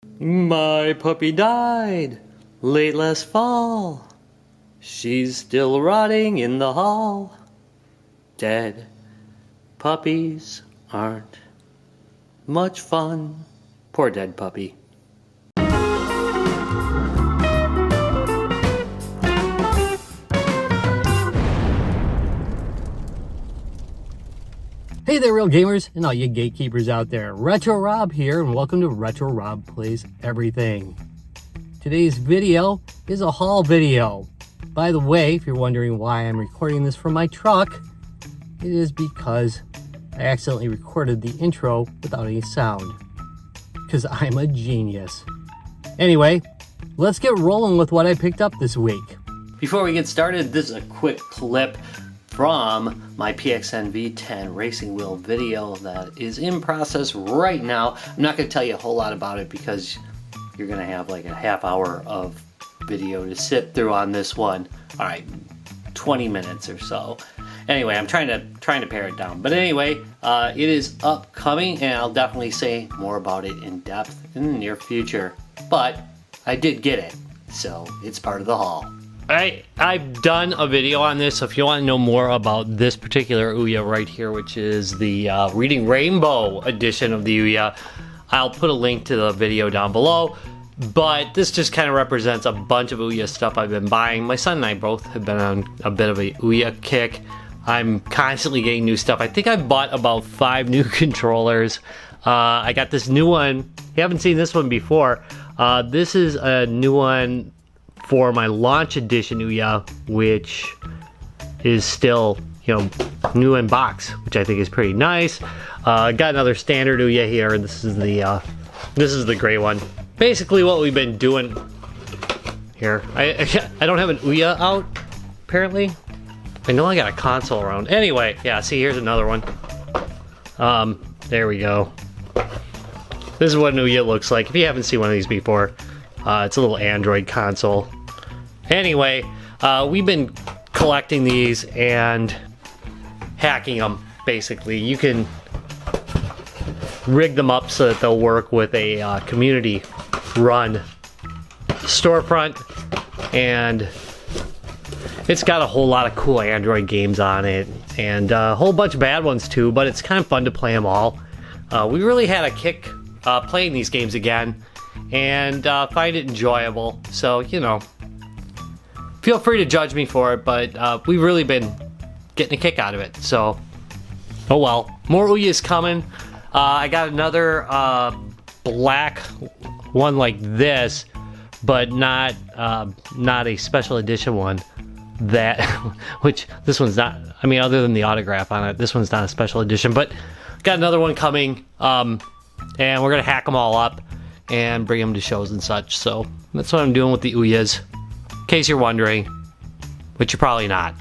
My puppy died late last fall. She's still rotting in the hall. Dead puppies aren't much fun. Poor dead puppy. Hey there, real gamers and all you gatekeepers out there. Retro Rob here, and welcome to Retro Rob Plays Everything. Today's video is a haul video. By the way, if you're wondering why I'm recording this from my truck, it is because I accidentally recorded the intro without any sound. Because I'm a genius. Anyway, let's get rolling with what I picked up this week. Before we get started, this is a quick clip from my PXN V10 Racing wheel video that is in process right now. I'm not going to tell you a whole lot about it because you're going to have like a half hour of video to sit through on this one. All right, 20 minutes or so. Anyway, I'm trying to pare it down. But anyway, it is upcoming, and I'll definitely say more about it in depth in the near future. But I did get it, so it's part of the haul. I've done a video on this, so if you want to know more about this particular OUYA right here, which is the Reading Rainbow edition of the OUYA, I'll put a link to the video down below. But this just kind of represents a bunch of OUYA stuff I've been buying. My son and I both have been on a bit of a OUYA kick. I'm constantly getting new stuff. I think I bought about 5 new controllers. I got this new one. You haven't seen this one before. This is a new one for my launch edition OUYA, which is still, new in box, which I think is pretty nice. Got another standard OUYA here, and this is the gray one. Basically, what we've been doing here, I don't have an OUYA out apparently. I know I got a console around. Anyway, yeah. See, here's another one. There we go. This is what an OUYA looks like. If you haven't seen one of these before, it's a little Android console. Anyway, we've been collecting these and hacking them, basically. You can rig them up so that they'll work with a community-run storefront, and it's got a whole lot of cool Android games on it, and a whole bunch of bad ones too, but it's kind of fun to play them all. We really had a kick playing these games again, and find it enjoyable, so feel free to judge me for it, but we've really been getting a kick out of it, so oh well. More OUYA's coming. I got another black one like this, but not a special edition one, that which this one's not, I mean, other than the autograph on it, this one's not a special edition, but got another one coming, and we're gonna hack them all up and bring them to shows and such. So that's what I'm doing with the OUYAs, in case you're wondering, which you're probably not.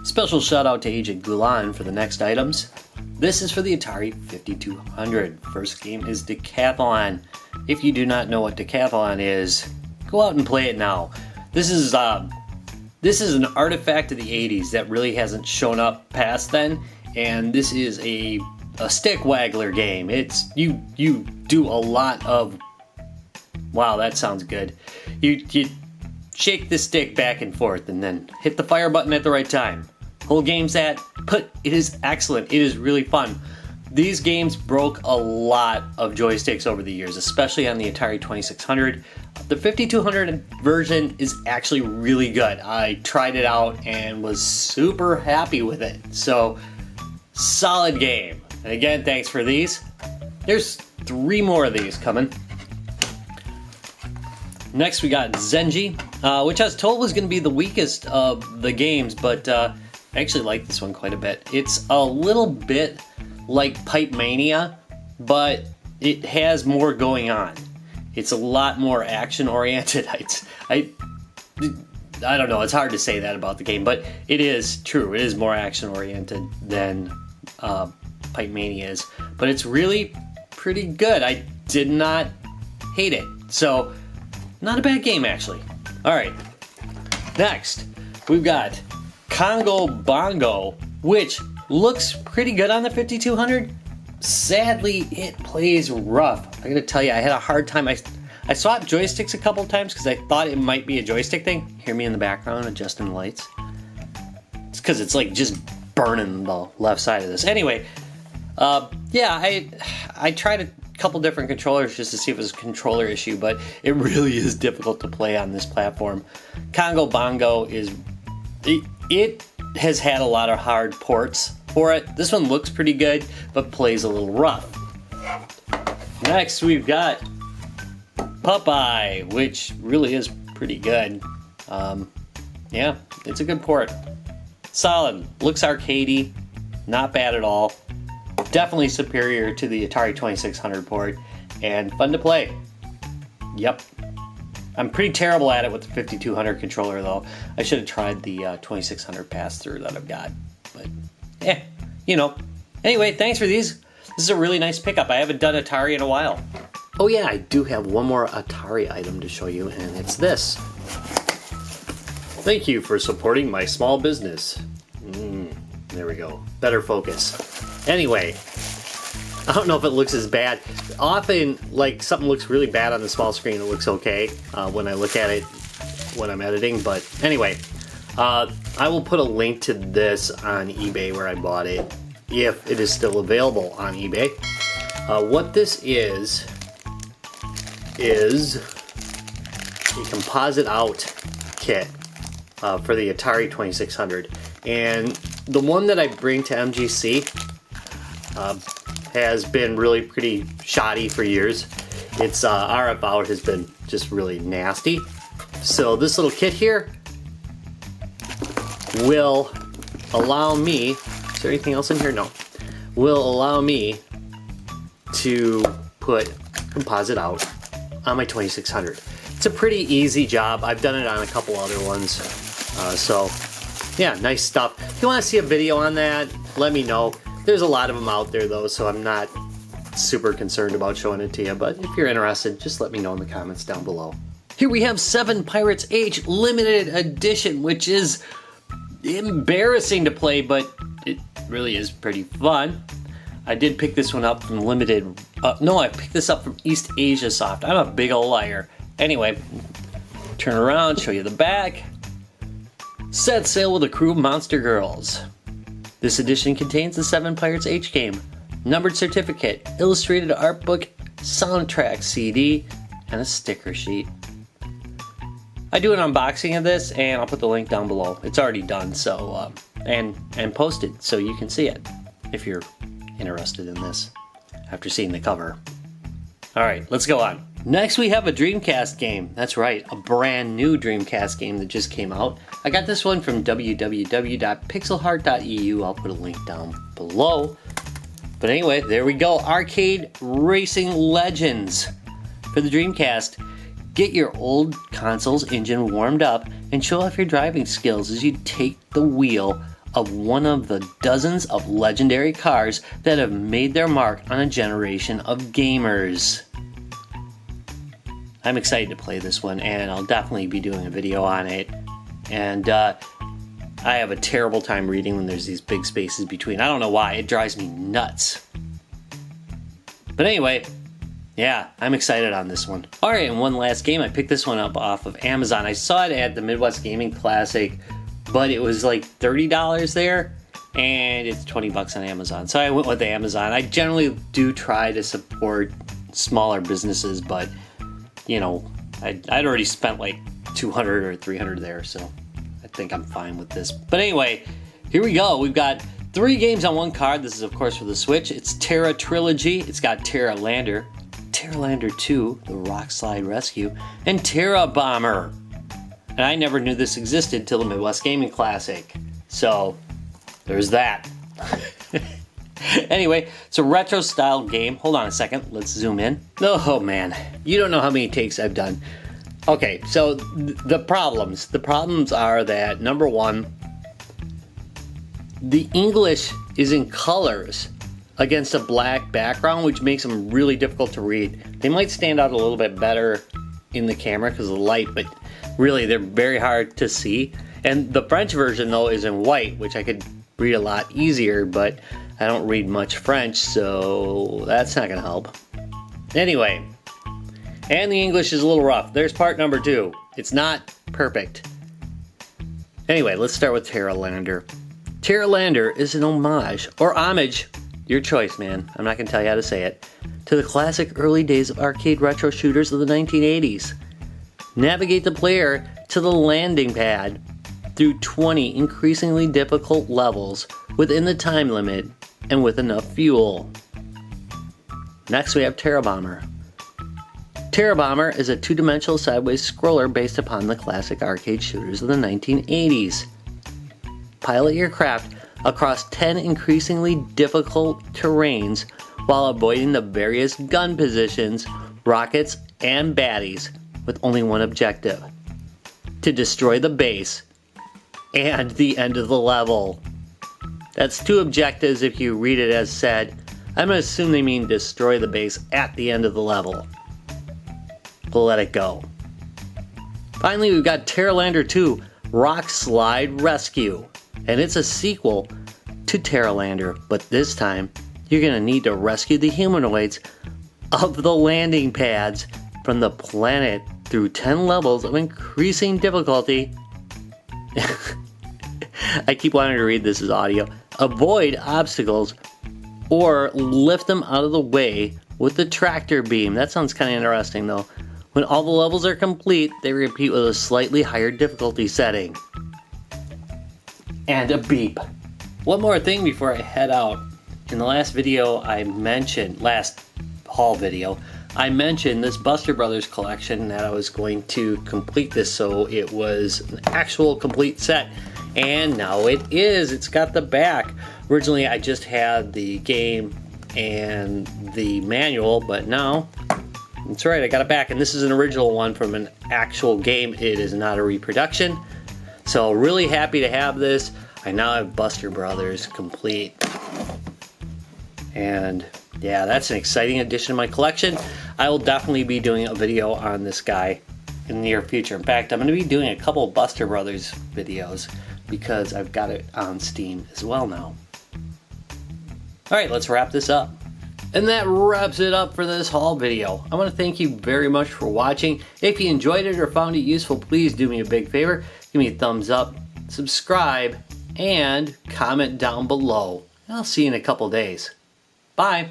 Special shout out to Agent Gulan for the next items. This is for the Atari 5200. First game is Decathlon. If you do not know what Decathlon is, go out and play it now. This is an artifact of the 80s that really hasn't shown up past then, and this is a stick waggler game. It's you do a lot of, wow, that sounds good. You shake the stick back and forth and then hit the fire button at the right time. Whole game's that, but it is excellent. It is really fun. These games broke a lot of joysticks over the years, especially on the Atari 2600. The 5200 version is actually really good. I tried it out and was super happy with it. So, solid game. And again, thanks for these. There's 3 more of these coming. Next we got Zenji, which I was told was going to be the weakest of the games, but I actually like this one quite a bit. It's a little bit like Pipe Mania, but it has more going on. It's a lot more action oriented. I don't know, it's hard to say that about the game, but it is true. It is more action oriented than Pipe Mania is, but it's really pretty good. I did not hate it, so not a bad game actually. All right, next we've got Congo Bongo, which looks pretty good on the 5200. sadly, it plays rough. I gotta tell you, I had a hard time. I swapped joysticks a couple times because I thought it might be a joystick thing. Hear me in the background adjusting the lights? It's because it's like just burning the left side of this. Anyway, yeah, I tried a couple different controllers just to see if it was a controller issue, but it really is difficult to play on this platform. Congo Bongo it has had a lot of hard ports for it. This one looks pretty good, but plays a little rough. Next, we've got Popeye, which really is pretty good. Yeah, it's a good port. Solid, looks arcadey, not bad at all. Definitely superior to the Atari 2600 port, and fun to play. Yep. I'm pretty terrible at it with the 5200 controller though. I should have tried the 2600 pass-through that I've got, but you know. Anyway, thanks for these. This is a really nice pickup. I haven't done Atari in a while. Oh yeah, I do have one more Atari item to show you, and it's this. Thank you for supporting my small business. There we go. Better focus. Anyway, I don't know if it looks as bad. Often, like, something looks really bad on the small screen, it looks okay when I look at it when I'm editing. But anyway, I will put a link to this on eBay where I bought it, if it is still available on eBay. What this is a composite out kit for the Atari 2600. And the one that I bring to MGC has been really pretty shoddy for years. Its RF out has been just really nasty. So this little kit here will allow me, is there anything else in here? No. Will allow me to put composite out on my 2600. It's a pretty easy job. I've done it on a couple other ones. So yeah, nice stuff. If you want to see a video on that, let me know. There's a lot of them out there though, so I'm not super concerned about showing it to you, but if you're interested, just let me know in the comments down below. Here we have 7 Pirates H Limited Edition, which is embarrassing to play, but it really is pretty fun. I did pick this one up from Limited, no, I picked this up from East Asia Soft. I'm a big old liar. Anyway, turn around, show you the back. Set sail with a crew of monster girls. This edition contains the 7 Pirates H game, numbered certificate, illustrated art book, soundtrack CD, and a sticker sheet. I do an unboxing of this, and I'll put the link down below. It's already done, so and posted, so you can see it if you're interested in this after seeing the cover. All right, let's go on. Next, we have a Dreamcast game. That's right, a brand new Dreamcast game that just came out. I got this one from www.pixelheart.eu. I'll put a link down below. But anyway, there we go. Arcade Racing Legends for the Dreamcast. Get your old console's engine warmed up and show off your driving skills as you take the wheel of one of the dozens of legendary cars that have made their mark on a generation of gamers. I'm excited to play this one, and I'll definitely be doing a video on it. And I have a terrible time reading when there's these big spaces between. I don't know why, it drives me nuts. But anyway, yeah, I'm excited on this one. Alright, and one last game. I picked this one up off of Amazon. I saw it at the Midwest Gaming Classic, but it was like $30 there, and it's 20 bucks on Amazon. So I went with Amazon. I generally do try to support smaller businesses, but you know, I'd already spent like $200 or $300 there, so I think I'm fine with this. But anyway, here we go. We've got 3 games on one card. This is, of course, for the Switch. It's Terra Trilogy. It's got Terra Lander, Terra Lander 2, The Rock Slide Rescue, and Terra Bomber. And I never knew this existed till the Midwest Gaming Classic. So, there's that. Anyway, it's a retro style game. Hold on a second, let's zoom in. Oh man, you don't know how many takes I've done. Okay, so the problems are that, number one, the English is in colors against a black background, which makes them really difficult to read. They might stand out a little bit better in the camera because of the light, but really they're very hard to see. And the French version though is in white, which I could read a lot easier, but I don't read much French, so that's not gonna help. Anyway, and the English is a little rough. There's part number 2. It's not perfect. Anyway, let's start with Terralander. Terralander is an homage, or homage, your choice, man. I'm not gonna tell you how to say it, to the classic early days of arcade retro shooters of the 1980s. Navigate the player to the landing pad through 20 increasingly difficult levels within the time limit and with enough fuel. Next we have Terra Bomber. Terra Bomber is a two-dimensional sideways scroller based upon the classic arcade shooters of the 1980s. Pilot your craft across 10 increasingly difficult terrains while avoiding the various gun positions, rockets, and baddies with only one objective: to destroy the base and the end of the level. That's 2 objectives if you read it as said. I'm going to assume they mean destroy the base at the end of the level. We'll let it go. Finally, we've got Terralander 2 Rock Slide Rescue, and it's a sequel to Terralander, but this time you're going to need to rescue the humanoids of the landing pads from the planet through 10 levels of increasing difficulty. I keep wanting to read this as audio. Avoid obstacles or lift them out of the way with the tractor beam. That sounds kind of interesting though. When all the levels are complete, they repeat with a slightly higher difficulty setting. And a beep. One more thing before I head out. In the last video I mentioned, last haul video, I mentioned this Buster Brothers collection, that I was going to complete this so it was an actual complete set. And now it is. It's got the back. Originally I just had the game and the manual, but now that's right, I got it back. And this is an original one from an actual game. It is not a reproduction. So really happy to have this. I now have Buster Brothers complete. And yeah, that's an exciting addition to my collection. I will definitely be doing a video on this guy in the near future. In fact, I'm going to be doing a couple of Buster Brothers videos because I've got it on Steam as well now. Alright, let's wrap this up. And that wraps it up for this haul video. I want to thank you very much for watching. If you enjoyed it or found it useful, please do me a big favor. Give me a thumbs up, subscribe, and comment down below. I'll see you in a couple days. Bye.